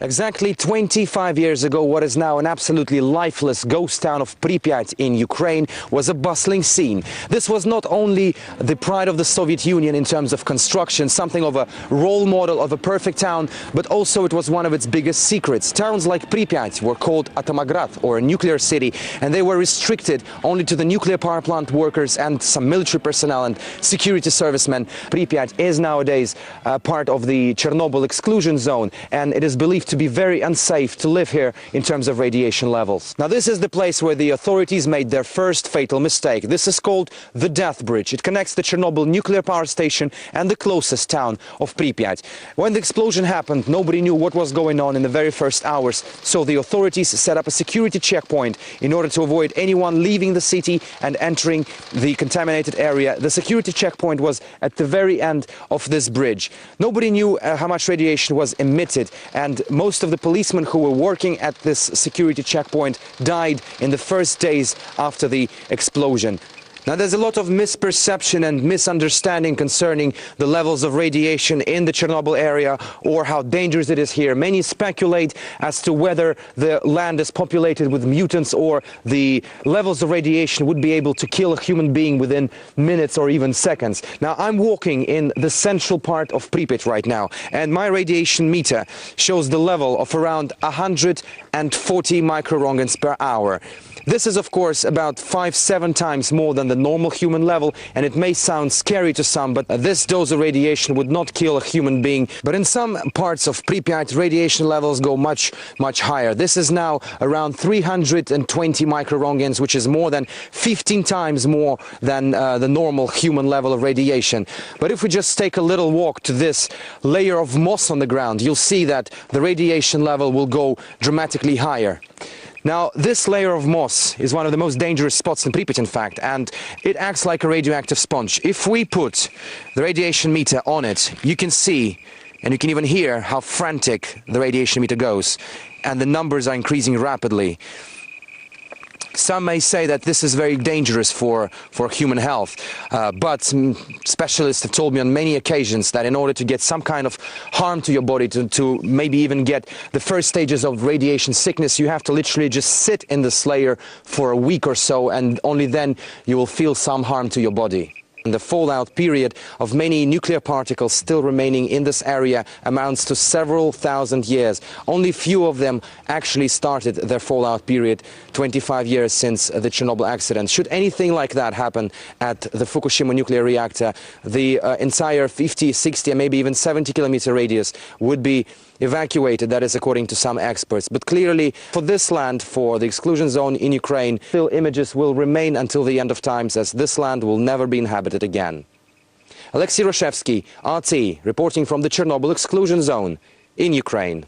Exactly 25 years ago, what is now an absolutely lifeless ghost town of Pripyat in Ukraine was a bustling scene. This was not only the pride of the Soviet Union in terms of construction, something of a role model of a perfect town, but also it was one of its biggest secrets. Towns like Pripyat were called Atomograd, or a nuclear city, and they were restricted only to the nuclear power plant workers and some military personnel and security servicemen. Pripyat is nowadays part of the Chernobyl exclusion zone, and it is believed to be very unsafe to live here in terms of radiation levels. Now, this is the place where the authorities made their first fatal mistake. This is called the Death Bridge. It connects the Chernobyl nuclear power station and the closest town of Pripyat. When the explosion happened, nobody knew what was going on in the very first hours, so the authorities set up a security checkpoint in order to avoid anyone leaving the city and entering the contaminated area. The security checkpoint was at the very end of this bridge. Nobody knew how much radiation was emitted, and most of the policemen who were working at this security checkpoint died in the first days after the explosion. Now, there's a lot of misperception and misunderstanding concerning the levels of radiation in the Chernobyl area or how dangerous it is here. Many speculate as to whether the land is populated with mutants or the levels of radiation would be able to kill a human being within minutes or even seconds. Now, I'm walking in the central part of Pripyat right now, and my radiation meter shows the level of around 140 microrongens per hour. This is, of course, about 5-7 times more than the normal human level, and it may sound scary to some, but this dose of radiation would not kill a human being. But in some parts of Pripyat, radiation levels go much higher. This is now around 320 microrongens, which is more than 15 times more than the normal human level of radiation. But if we just take a little walk to this layer of moss on the ground, you'll see that the radiation level will go dramatically higher. Now, this layer of moss is one of the most dangerous spots in Pripyat, in fact, and it acts like a radioactive sponge. If we put the radiation meter on it, you can see, and you can even hear how frantic the radiation meter goes, and the numbers are increasing rapidly. Some may say that this is very dangerous for human health, but specialists have told me on many occasions that in order to get some kind of harm to your body, to maybe even get the first stages of radiation sickness, you have to literally just sit in this layer for a week or so, and only then you will feel some harm to your body. The fallout period of many nuclear particles still remaining in this area amounts to several thousand years. Only few of them actually started their fallout period 25 years since the Chernobyl accident. Should anything like that happen at the Fukushima nuclear reactor, the entire 50, 60, and maybe even 70-kilometer radius would be evacuated. That is according to some experts. But clearly, for this land, for the exclusion zone in Ukraine, still images will remain until the end of times, as this land will never be inhabited again. Alexei Roshevsky, RT, reporting from the Chernobyl exclusion zone in Ukraine.